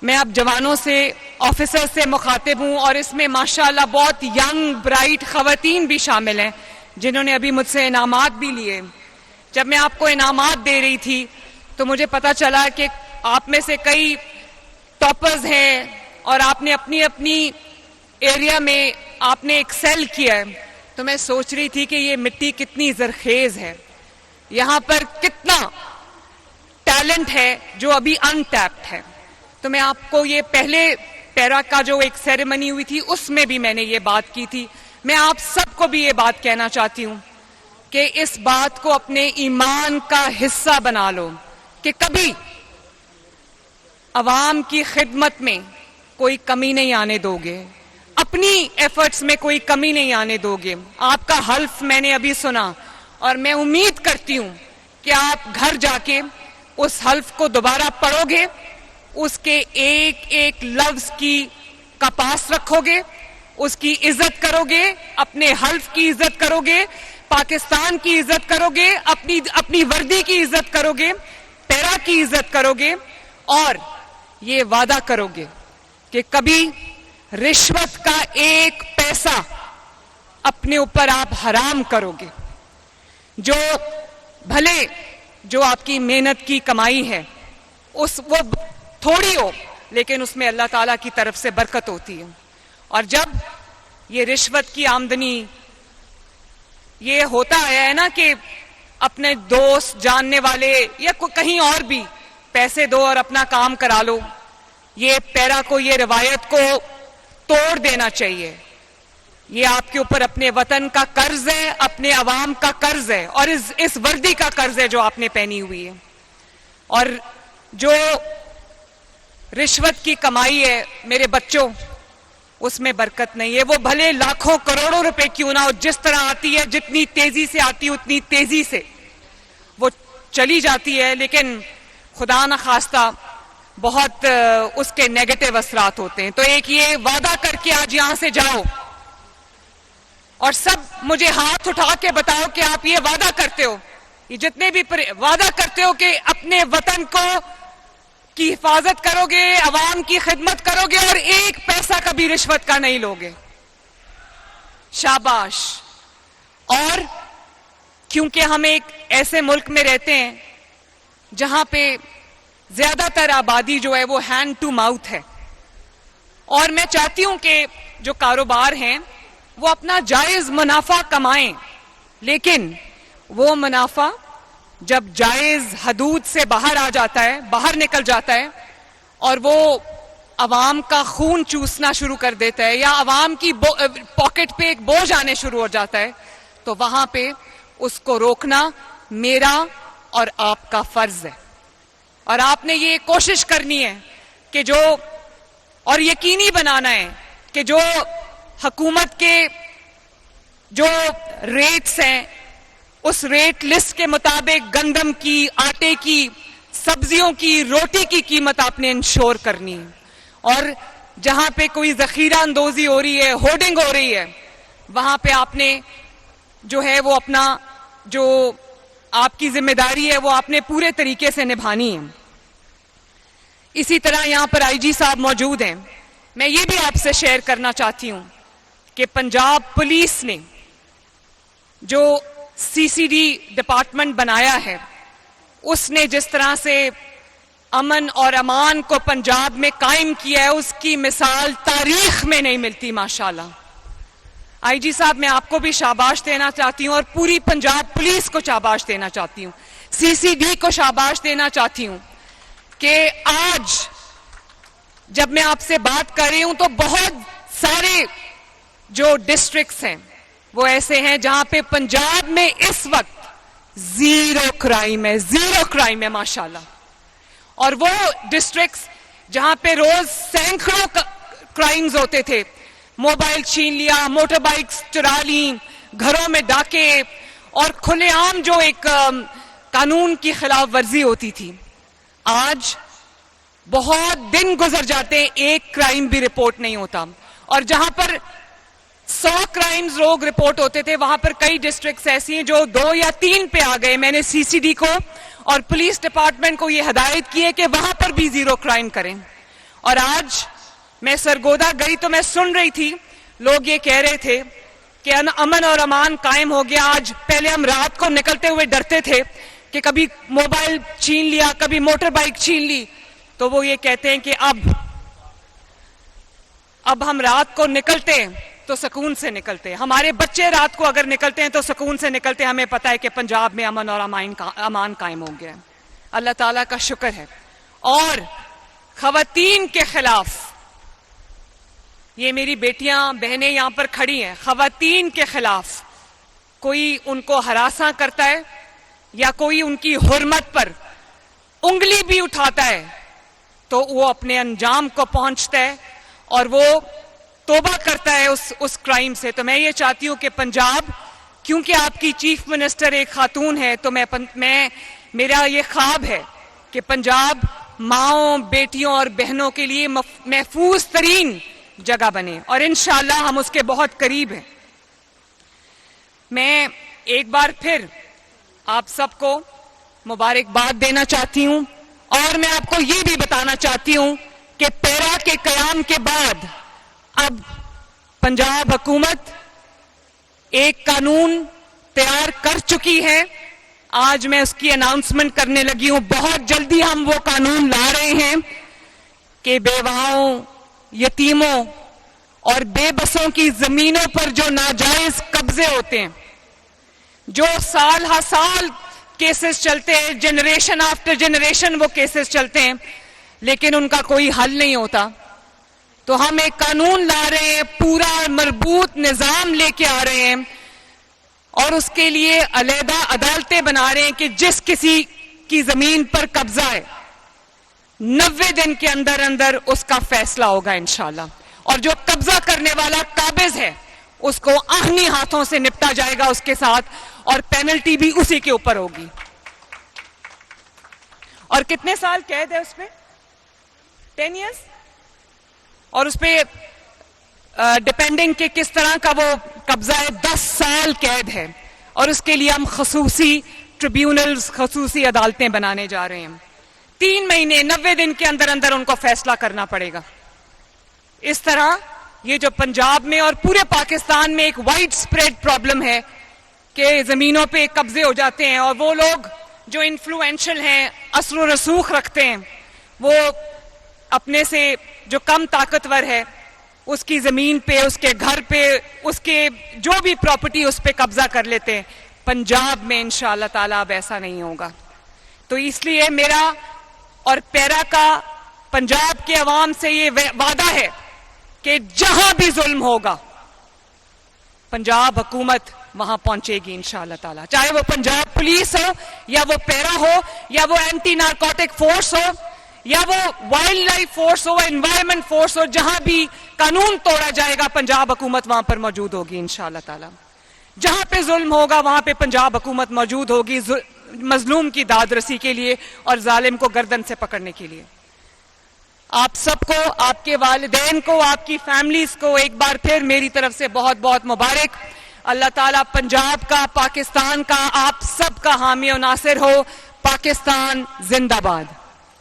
میں اب جوانوں سے آفیسر سے مخاطب ہوں اور اس میں ماشاءاللہ بہت ینگ برائٹ خواتین بھی شامل ہیں جنہوں نے ابھی مجھ سے انعامات بھی لیے. جب میں آپ کو انعامات دے رہی تھی تو مجھے پتا چلا کہ آپ میں سے کئی ٹاپرز ہیں اور آپ نے اپنی اپنی ایریا میں آپ نے ایکسل کیا ہے. تو میں سوچ رہی تھی کہ یہ مٹی کتنی زرخیز ہے, یہاں پر کتنا ٹیلنٹ ہے جو ابھی انٹیپڈ ہے. تو میں آپ کو یہ پہلے پیرا کا جو ایک سیریمنی ہوئی تھی اس میں بھی میں نے یہ بات کی تھی. میں آپ سب کو بھی یہ بات کہنا چاہتی ہوں کہ اس بات کو اپنے ایمان کا حصہ بنا لو کہ کبھی عوام کی خدمت میں کوئی کمی نہیں آنے دو گے, اپنی ایفرٹس میں کوئی کمی نہیں آنے دو گے. آپ کا حلف میں نے ابھی سنا اور میں امید کرتی ہوں کہ آپ گھر جا کے اس حلف کو دوبارہ پڑھو گے, اس کے ایک ایک لفظ کا پاس رکھو گے, اس کی عزت کرو گے, اپنے حلف کی عزت کرو گے, پاکستان کی عزت کرو گے, اپنی وردی کی عزت کرو گے, پیرا کی عزت کرو گے اور یہ وعدہ کرو گے کہ کبھی رشوت کا ایک پیسہ اپنے اوپر آپ حرام کرو گے. جو بھلے جو آپ کی محنت کی کمائی ہے وہ تھوڑی ہو لیکن اس میں اللہ تعالیٰ کی طرف سے برکت ہوتی ہے. اور جب یہ رشوت کی آمدنی یہ ہوتا ہے نا کہ اپنے دوست جاننے والے یا کہیں اور بھی پیسے دو اور اپنا کام کرا لو, یہ پیرا کو یہ روایت کو توڑ دینا چاہیے. یہ آپ کے اوپر اپنے وطن کا قرض ہے, اپنے عوام کا قرض ہے اور اس وردی کا قرض ہے جو آپ نے پہنی ہوئی ہے. اور جو رشوت کی کمائی ہے میرے بچوں اس میں برکت نہیں ہے. وہ بھلے لاکھوں کروڑوں روپے کیوں نہ ہو, جس طرح آتی ہے جتنی تیزی سے آتی ہے اتنی تیزی سے وہ چلی جاتی ہے, لیکن خدا نہ خواستہ بہت اس کے نیگیٹو اثرات ہوتے ہیں. تو ایک یہ وعدہ کر کے آج یہاں سے جاؤ اور سب مجھے ہاتھ اٹھا کے بتاؤ کہ آپ یہ وعدہ کرتے ہو, یہ جتنے بھی وعدہ کرتے ہو کہ اپنے وطن کی حفاظت کرو گے, عوام کی خدمت کرو گے اور ایک پیسہ کبھی رشوت کا نہیں لوگے. شاباش. اور کیونکہ ہم ایک ایسے ملک میں رہتے ہیں جہاں پہ زیادہ تر آبادی جو ہے وہ ہینڈ ٹو ماؤتھ ہے, اور میں چاہتی ہوں کہ جو کاروبار ہیں وہ اپنا جائز منافع کمائیں, لیکن وہ منافع جب جائز حدود سے باہر آ جاتا ہے, باہر نکل جاتا ہے اور وہ عوام کا خون چوسنا شروع کر دیتا ہے یا عوام کی پاکٹ پہ ایک بوجھ آنے شروع ہو جاتا ہے, تو وہاں پہ اس کو روکنا میرا اور آپ کا فرض ہے. اور آپ نے یہ کوشش کرنی ہے کہ اور یقینی بنانا ہے کہ جو حکومت کے جو ریٹس ہیں اس ریٹ لسٹ کے مطابق گندم کی, آٹے کی, سبزیوں کی, روٹی کی قیمت آپ نے انشور کرنی ہے. اور جہاں پہ کوئی ذخیرہ اندوزی ہو رہی ہے, ہورڈنگ ہو رہی ہے, وہاں پہ آپ نے جو ہے وہ اپنا جو آپ کی ذمہ داری ہے وہ آپ نے پورے طریقے سے نبھانی ہے. اسی طرح یہاں پر آئی جی صاحب موجود ہیں. میں یہ بھی آپ سے شیئر کرنا چاہتی ہوں کہ پنجاب پولیس نے جو سی سی ڈی ڈپارٹمنٹ بنایا ہے اس نے جس طرح سے امن اور امان کو پنجاب میں قائم کیا ہے اس کی مثال تاریخ میں نہیں ملتی ماشاءاللہ. آئی جی صاحب میں آپ کو بھی شاباش دینا چاہتی ہوں اور پوری پنجاب پولیس کو شاباش دینا چاہتی ہوں, سی سی ڈی کو شاباش دینا چاہتی ہوں کہ آج جب میں آپ سے بات کر رہی ہوں تو بہت سارے جو ڈسٹرکٹس ہیں وہ ایسے ہیں جہاں پہ پنجاب میں اس وقت زیرو کرائم ہے ماشاءاللہ. اور وہ ڈسٹرکٹس جہاں پہ روز سینکڑوں کرائمز ہوتے تھے, موبائل چھین لیا, موٹر بائکس چرا لیں, گھروں میں ڈاکے اور کھلے عام جو ایک قانون کی خلاف ورزی ہوتی تھی, آج بہت دن گزر جاتے ہیں ایک کرائم بھی رپورٹ نہیں ہوتا. اور جہاں پر 100 کرائمز لوگ رپورٹ ہوتے تھے وہاں پر کئی ڈسٹرکٹس ایسی ہیں جو 2 یا 3 پہ آ گئے. میں نے سی سی ڈی کو اور پولیس ڈپارٹمنٹ کو یہ ہدایت کی ہے کہ وہاں پر بھی زیرو کرائم کریں. اور آج میں سرگودا گئی تو میں سن رہی تھی لوگ یہ کہہ رہے تھے کہ امن اور امان قائم ہو گیا. آج پہلے ہم رات کو نکلتے ہوئے ڈرتے تھے کہ کبھی موبائل چھین لیا, کبھی موٹر بائک چھین لی, تو وہ یہ کہتے ہیں کہ اب ہم رات کو نکلتے ہیں تو سکون سے نکلتے ہیں. ہمارے بچے رات کو اگر نکلتے ہیں تو سکون سے نکلتے ہیں. ہمیں پتہ ہے کہ پنجاب میں امن اور امان قائم ہو گیا ہے. اللہ تعالیٰ کا شکر ہے. اور خواتین کے خلاف, یہ میری بیٹیاں بہنیں یہاں پر کھڑی ہیں, خواتین کے خلاف کوئی ان کو ہراساں کرتا ہے یا کوئی ان کی حرمت پر انگلی بھی اٹھاتا ہے تو وہ اپنے انجام کو پہنچتا ہے اور وہ توبہ کرتا ہے اس کرائم سے. تو میں یہ چاہتی ہوں کہ پنجاب, کیونکہ آپ کی چیف منسٹر ایک خاتون ہے, تو میرا یہ خواب ہے کہ پنجاب ماؤں, بیٹیوں اور بہنوں کے لیے محفوظ ترین جگہ بنے, اور انشاءاللہ ہم اس کے بہت قریب ہیں. میں ایک بار پھر آپ سب کو مبارکباد دینا چاہتی ہوں, اور میں آپ کو یہ بھی بتانا چاہتی ہوں کہ پیرا کے قیام کے بعد اب پنجاب حکومت ایک قانون تیار کر چکی ہے. آج میں اس کی اناؤنسمنٹ کرنے لگی ہوں. بہت جلدی ہم وہ قانون لا رہے ہیں کہ بیواؤں, یتیموں اور بے بسوں کی زمینوں پر جو ناجائز قبضے ہوتے ہیں, جو سال ہر سال کیسز چلتے ہیں, جنریشن آفٹر جنریشن وہ کیسز چلتے ہیں, لیکن ان کا کوئی حل نہیں ہوتا, تو ہم ایک قانون لا رہے ہیں, پورا مربوط نظام لے کے آ رہے ہیں, اور اس کے لیے علیحدہ عدالتیں بنا رہے ہیں کہ جس کسی کی زمین پر قبضہ ہے 90 دن کے اندر اندر اس کا فیصلہ ہوگا انشاءاللہ, اور جو قبضہ کرنے والا قابض ہے اس کو آہنی ہاتھوں سے نپٹا جائے گا اس کے ساتھ, اور پینلٹی بھی اسی کے اوپر ہوگی. اور کتنے سال قید ہے اس پہ؟ 10 ایئرز. اور اس پہ ڈیپینڈنگ کہ کس طرح کا وہ قبضہ ہے 10 سال قید ہے, اور اس کے لیے ہم خصوصی ٹریبیونلز, خصوصی عدالتیں بنانے جا رہے ہیں. 3 مہینے 90 دن کے اندر اندر ان کو فیصلہ کرنا پڑے گا. اس طرح یہ جو پنجاب میں اور پورے پاکستان میں ایک وائڈ سپریڈ پرابلم ہے کہ زمینوں پہ قبضے ہو جاتے ہیں, اور وہ لوگ جو انفلوئنشل ہیں, اثر و رسوخ رکھتے ہیں, وہ اپنے سے جو کم طاقتور ہے اس کی زمین پہ, اس کے گھر پہ, اس کے جو بھی پراپرٹی اس پہ قبضہ کر لیتے ہیں. پنجاب میں انشاءاللہ تعالیٰ اب ایسا نہیں ہوگا. تو اس لیے میرا اور پیرا کا پنجاب کے عوام سے یہ وعدہ ہے کہ جہاں بھی ظلم ہوگا پنجاب حکومت وہاں پہنچے گی انشاءاللہ تعالیٰ, چاہے وہ پنجاب پولیس ہو, یا وہ پیرا ہو, یا وہ اینٹی نارکوٹک فورس ہو, یا وہ وائلڈ لائف فورس ہو, انوائرمنٹ فورس ہو. جہاں بھی قانون توڑا جائے گا پنجاب حکومت وہاں پر موجود ہوگی انشاءاللہ تعالیٰ. جہاں پہ ظلم ہوگا وہاں پہ پنجاب حکومت موجود ہوگی, مظلوم کی داد رسی کے لیے اور ظالم کو گردن سے پکڑنے کے لیے. آپ سب کو, آپ کے والدین کو, آپ کی فیملیز کو ایک بار پھر میری طرف سے بہت بہت مبارک. اللہ تعالیٰ پنجاب کا, پاکستان کا, آپ سب کا حامی و ناصر ہو. پاکستان زندہ باد.